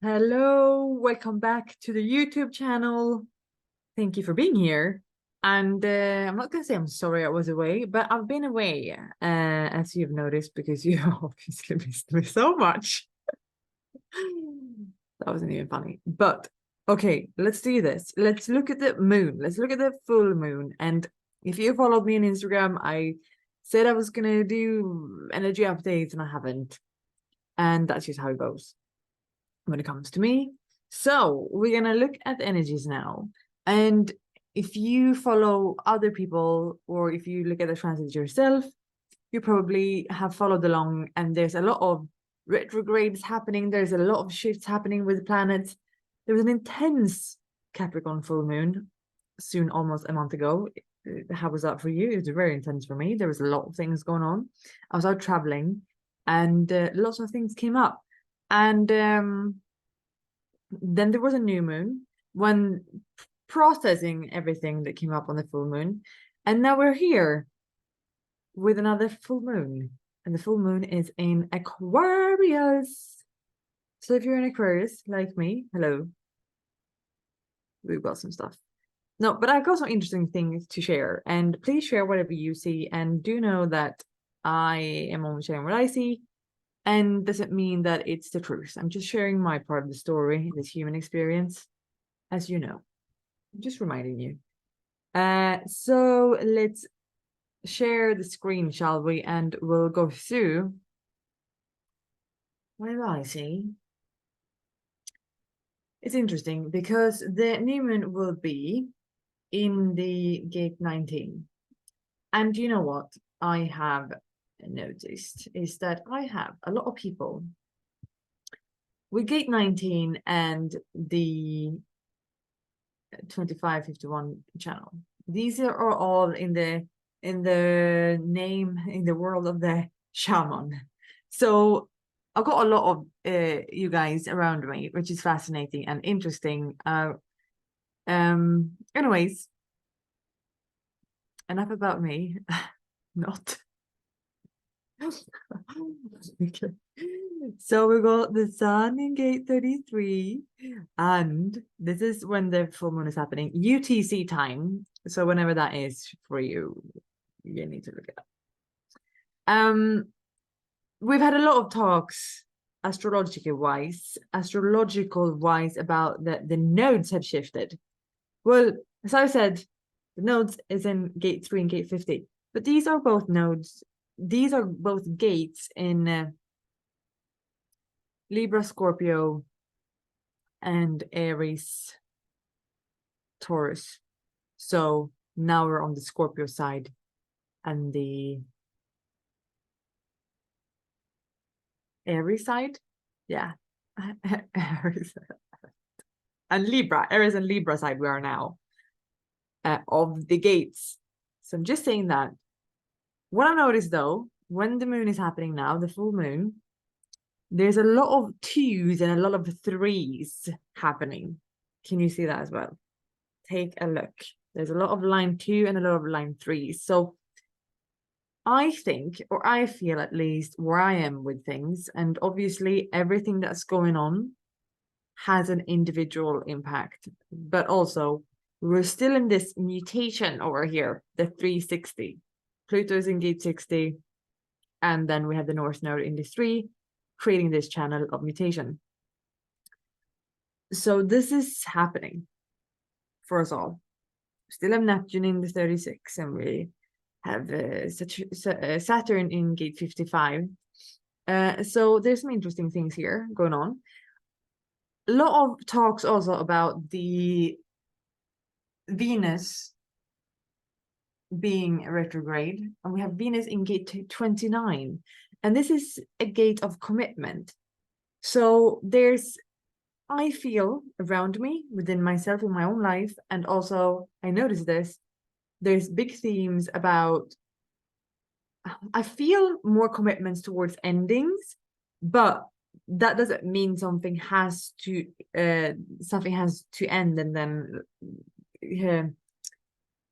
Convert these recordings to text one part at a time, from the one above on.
Hello, welcome back to the YouTube channel. Thank you for being here. And I'm not gonna say I'm sorry I was away, but I've been away, as you've noticed, because you obviously missed me so much. That wasn't even funny. But okay, let's do this. Let's look at the moon. Let's look at the full moon. And if you followed me on Instagram, I said I was gonna do energy updates and I haven't. And that's just how it goes when it comes to me. So we're gonna look at energies now. And if you follow other people or if you look at the transit yourself, you probably have followed along, and there's a lot of retrogrades happening. There's a lot of shifts happening with planets. There was an intense Capricorn full moon soon, almost a month ago. How was that for you? It was very intense for me. There was a lot of things going on. I was out traveling, and lots of things came up. And then there was a new moon when processing everything that came up on the full moon. And now we're here with another full moon. And the full moon is in Aquarius. So if you're in Aquarius, like me, hello. We've got some stuff. No, but I've got some interesting things to share. And please share whatever you see. And do know that I am only sharing what I see. And doesn't mean that it's the truth. I'm just sharing my part of the story, this human experience, as you know. I'm just reminding you. So let's share the screen, shall we? And we'll go through what do I see. It's interesting because the new moon will be in the gate 19. And you know what I have noticed is that I have a lot of people with gate 19 and the 2551 channel. These are all in the name in the world of the shaman. So I've got a lot of you guys around me, which is fascinating and interesting. Anyways, enough about me. Not. Okay. So we got the sun in gate 33, and this is when the full moon is happening, UTC time. So whenever that is for you, you need to look it up. We've had a lot of talks astrological wise about the nodes have shifted. Well, as I said, the nodes is in gate 3 and gate 50, but these are both nodes. These are both gates in Libra, Scorpio, and Aries, Taurus. So now we're on the Scorpio side and the Aries side. Yeah. Aries and Libra, Aries and Libra side we are now of the gates. So I'm just saying that. What I noticed though, when the moon is happening now, the full moon, there's a lot of twos and a lot of threes happening. Can you see that as well? Take a look. There's a lot of line 2 and a lot of line 3. So I think, or I feel at least, where I am with things, and obviously everything that's going on has an individual impact, but also we're still in this mutation over here, the 360. Pluto is in gate 60, and then we have the North Node in the 3, creating this channel of mutation. So this is happening for us all. Still have Neptune in the 36, and we have Saturn in gate 55. So there's some interesting things here going on. A lot of talks also about the Venus being retrograde, and we have Venus in gate 29, and this is a gate of commitment. So there's, I feel around me, within myself in my own life, and also I notice this, there's big themes about, I feel more commitments towards endings, but that doesn't mean something has to end and then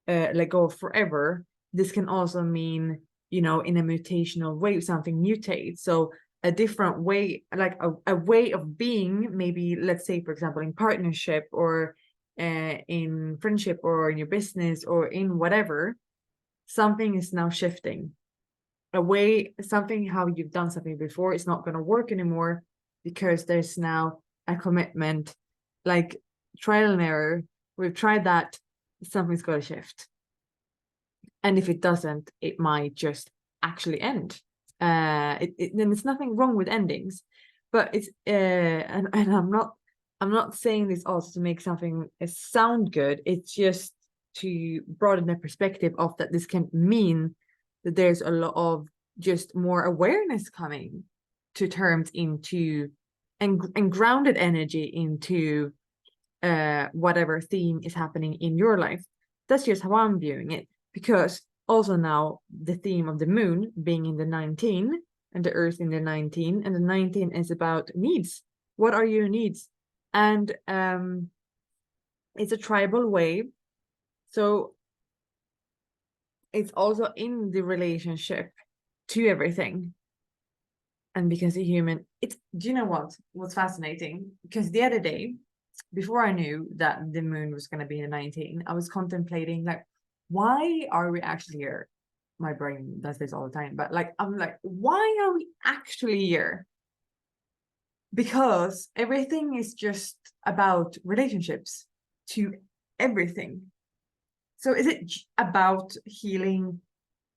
let go forever. This can also mean, in a mutational way, something mutates. So a different way, like a way of being, maybe, let's say, for example, in partnership or in friendship or in your business or in whatever, something is now shifting. A way, something, how you've done something before is not going to work anymore because there's now a commitment, like trial and error. We've tried that, something's got to shift. And if it doesn't, it might just actually end. And there's nothing wrong with endings, but it's and I'm not saying this also to make something sound good. It's just to broaden the perspective of that this can mean that there's a lot of just more awareness coming to terms into and grounded energy into whatever theme is happening in your life. That's just how I'm viewing it. Because also now the theme of the moon being in the 19 and the earth in the 19, and the 19 is about needs. What are your needs? And it's a tribal wave. So it's also in the relationship to everything. And because a human, it's, do you know what's fascinating? Because the other day, before I knew that the moon was going to be in the 19, I was contemplating, like, why are we actually here? My brain does this all the time, but like, I'm like, why are we actually here? Because everything is just about relationships to everything. So is it about healing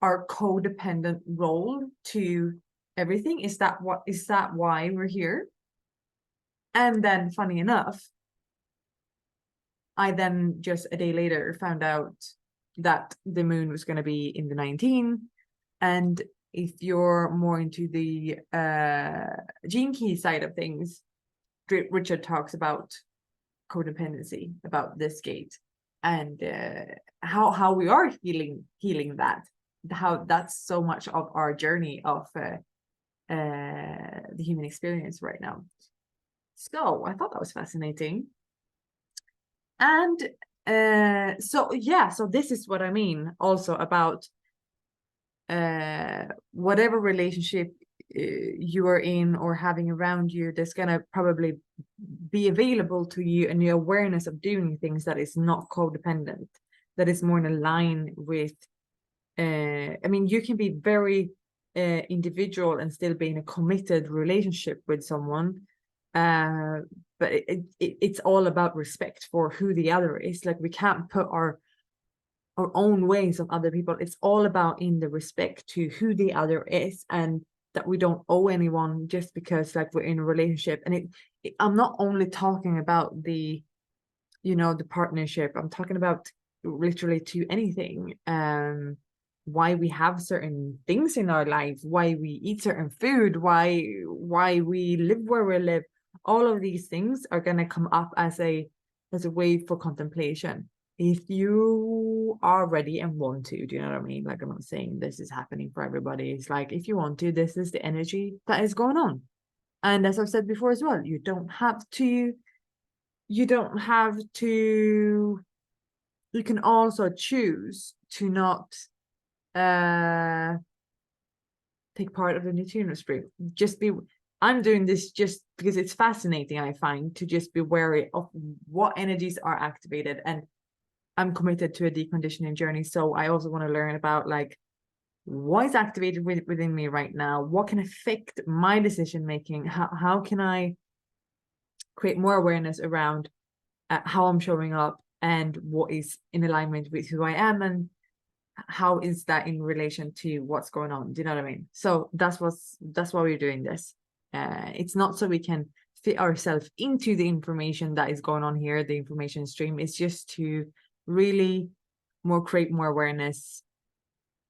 our codependent role to everything? Is that why we're here? And then, funny enough, I then just a day later found out that the moon was going to be in the 19. And if you're more into the gene key side of things, Richard talks about codependency, about this gate, and how we are healing that, how that's so much of our journey of the human experience right now. So I thought that was fascinating. And so this is what I mean also about whatever relationship you are in or having around you, there's gonna probably be available to you and the awareness of doing things that is not codependent, that is more in line with I mean, you can be very individual and still be in a committed relationship with someone, but it's all about respect for who the other is. Like, we can't put our own ways on other people. It's all about in the respect to who the other is, and that we don't owe anyone just because like we're in a relationship. And I'm not only talking about the partnership, I'm talking about literally to anything. Why we have certain things in our life, why we eat certain food, why we live where we live, all of these things are going to come up as a way for contemplation if you are ready and want to. Do you know what I mean? Like, I'm not saying this is happening for everybody. It's like, if you want to, this is the energy that is going on. And as I've said before as well, you don't have to, you can also choose to not take part of the neutrino spring. I'm doing this just because it's fascinating, I find, to just be wary of what energies are activated. And I'm committed to a deconditioning journey, so I also want to learn about like what is activated within me right now, what can affect my decision making, how can I create more awareness around how I'm showing up and what is in alignment with who I am, and how is that in relation to what's going on. Do you know what I mean? So that's why we're doing this. It's not so we can fit ourselves into the information that is going on here, the information stream. It's just to really create more awareness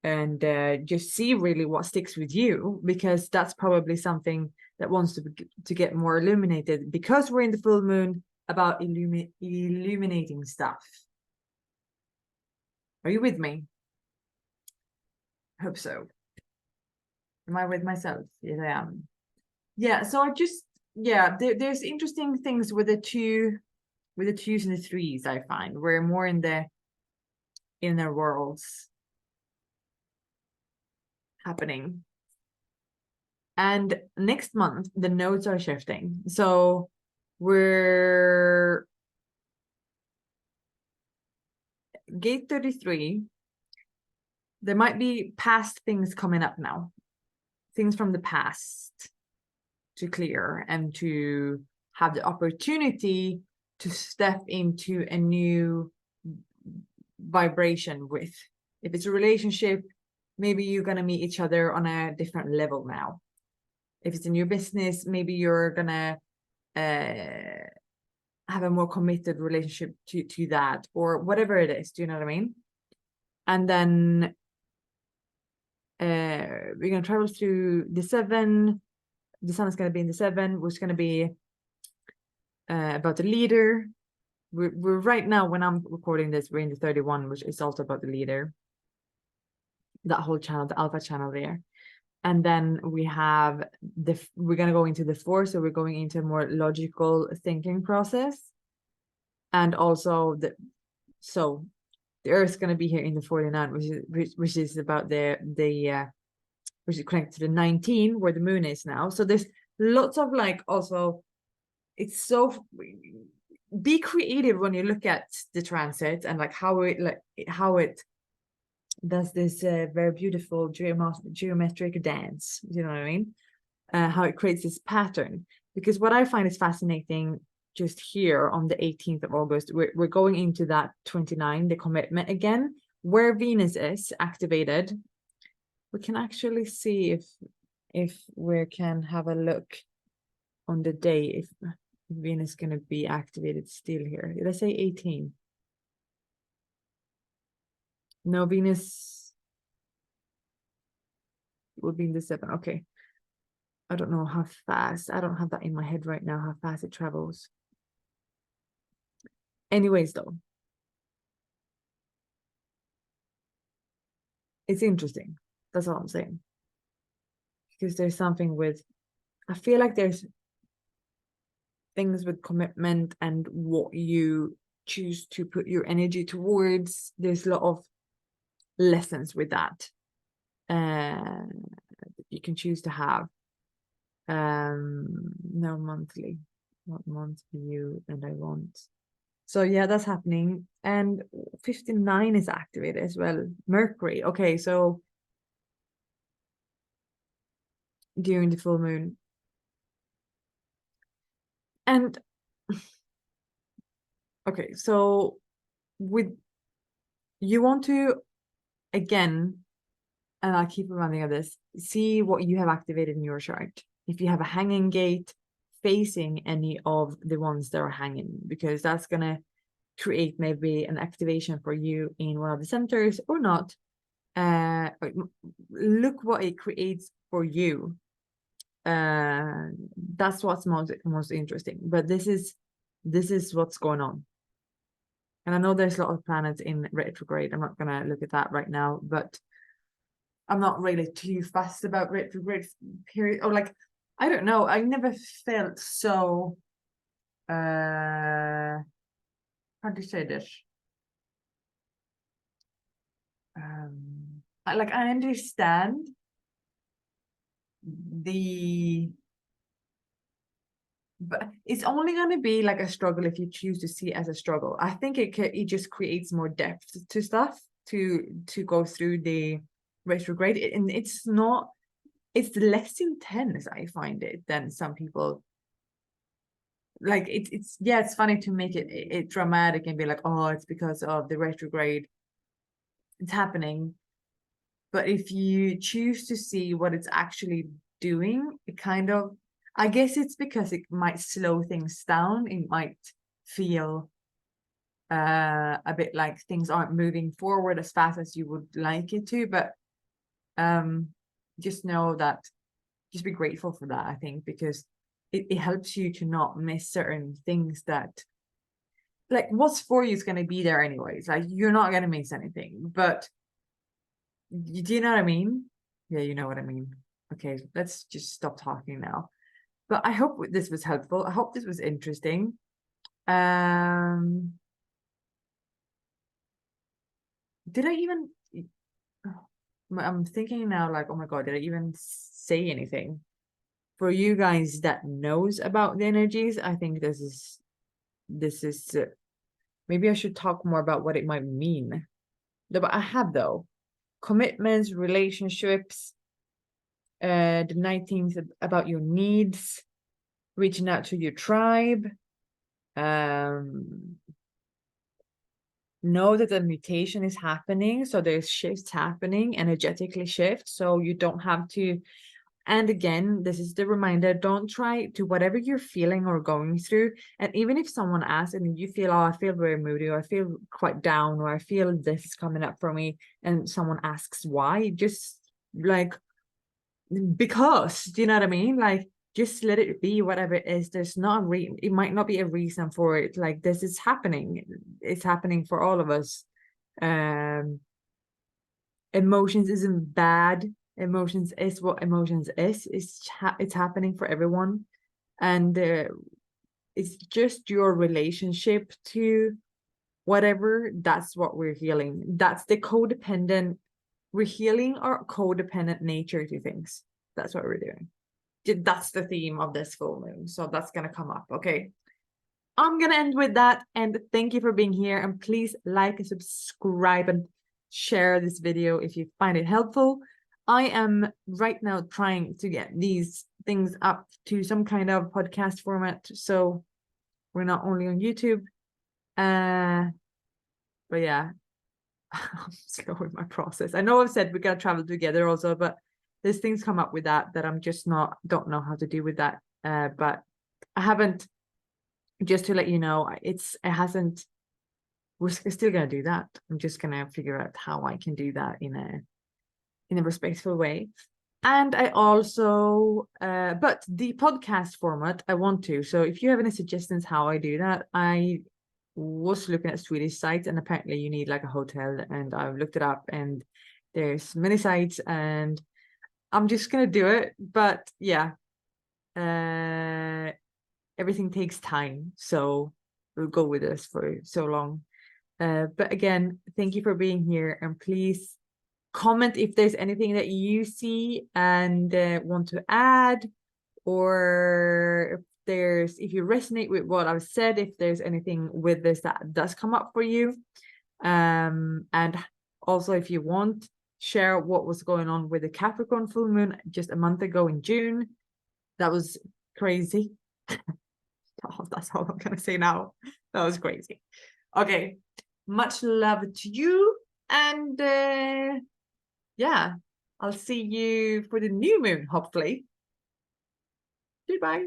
and just see really what sticks with you, because that's probably something that wants to get more illuminated, because we're in the full moon, about illuminating stuff. Are you with me? I hope so. Am I with myself? Yes, I am. Yeah, so there's interesting things with the twos and the threes. I find we're more in the inner worlds happening. And next month, the nodes are shifting. So we're gate 33. There might be past things coming up now, things from the past to clear and to have the opportunity to step into a new vibration with. If it's a relationship, maybe you're going to meet each other on a different level now. If it's a new business, maybe you're going to have a more committed relationship to that, or whatever it is. Do you know what I mean? And then we're going to travel through the 7. The sun is going to be in the 7, which is going to be about the leader. We're right now, when I'm recording this, we're in the 31, which is also about the leader. That whole channel, the alpha channel there. And then we have we're going to go into the 4, so we're going into a more logical thinking process. And also the Earth's going to be here in the 49, which is about which is connected to the 19, where the moon is now. So there's lots of like, also, it's so, be creative when you look at the transit and like how it does this very beautiful geometric dance. You know what I mean? How it creates this pattern. Because what I find is fascinating, just here on the 18th of August, we're going into that 29, the commitment again, where Venus is activated. We can actually see if we can have a look on the day if Venus is going to be activated still here. Did I say 18? No, Venus will be in the 7. Okay. I don't know how fast. I don't have that in my head right now, how fast it travels. Anyways, though, it's interesting. That's all I'm saying. Because there's something with, I feel like there's things with commitment and what you choose to put your energy towards. There's a lot of lessons with that you can choose to have. No, monthly. What month for you and I want. So yeah, that's happening. And 59 is activated as well. Mercury. Okay, so during the full moon. And okay, so with you want to, again, and I'll keep reminding of this, see what you have activated in your chart. If you have a hanging gate facing any of the ones that are hanging, because that's going to create maybe an activation for you in one of the centers or not. Look what it creates for you. That's what's most interesting. But this is what's going on. And I know there's a lot of planets in retrograde. I'm not gonna look at that right now, but I'm not really too fussed about retrograde period. Or like, I don't know. I never felt so how do you say this? I understand but it's only going to be like a struggle if you choose to see it as a struggle. I think it just creates more depth to stuff to go through the retrograde, and it's less intense, I find it, than some people. Like it's funny to make it dramatic and be like, oh, it's because of the retrograde it's happening. But if you choose to see what it's actually doing, it kind of, I guess it's because it might slow things down. It might feel a bit like things aren't moving forward as fast as you would like it to. But just know that, just be grateful for that, I think, because it helps you to not miss certain things that, like, what's for you is going to be there anyways. Like, you're not going to miss anything. But do you know what I mean? Yeah, you know what I mean. Okay, let's just stop talking now. But I hope this was helpful. I hope this was interesting. Did I even, I'm thinking now, like, oh my God, did I even say anything? for you guys that knows about the energies, I think this is maybe I should talk more about what it might mean. But I have though commitments, relationships, the 19th about your needs, reaching out to your tribe, know that the mutation is happening, so there's shifts happening, energetically shift, so you don't have to. And again, this is the reminder, don't try to whatever you're feeling or going through. And even if someone asks and you feel, oh, I feel very moody, or I feel quite down, or I feel this is coming up for me, and someone asks why, just like, because, do you know what I mean? Like, just let it be whatever it is. There's not it might not be a reason for it. Like, this is happening. It's happening for all of us. Emotions isn't bad. Emotions is what emotions is. It's happening for everyone, and it's just your relationship to whatever. That's what we're healing. That's the codependent. We're healing our codependent nature to things. That's what we're doing. That's the theme of this full moon. So that's gonna come up. Okay. I'm gonna end with that, and thank you for being here. And please like and subscribe and share this video if you find it helpful. I am right now trying to get these things up to some kind of podcast format, so we're not only on YouTube. But yeah, I'm slow with my process. I know I've said we're gonna travel together also, but there's things come up with that I'm just don't know how to do with that. But I haven't. Just to let you know, we're still gonna do that. I'm just gonna figure out how I can do that in a respectful way. And I also but the podcast format I want to. So if you have any suggestions how I do that, I was looking at Swedish sites, and apparently you need like a hotel, and I've looked it up, and there's many sites, and I'm just gonna do it. But yeah, everything takes time, so we'll go with this for so long. But again, thank you for being here, and please comment if there's anything that you see and want to add, or if you resonate with what I've said, if there's anything with this that does come up for you. And also, if you want, share what was going on with the Capricorn full moon just a month ago in June. That was crazy. Oh, that's all I'm gonna say now. That was crazy. Okay, much love to you, and yeah, I'll see you for the new moon, hopefully. Goodbye.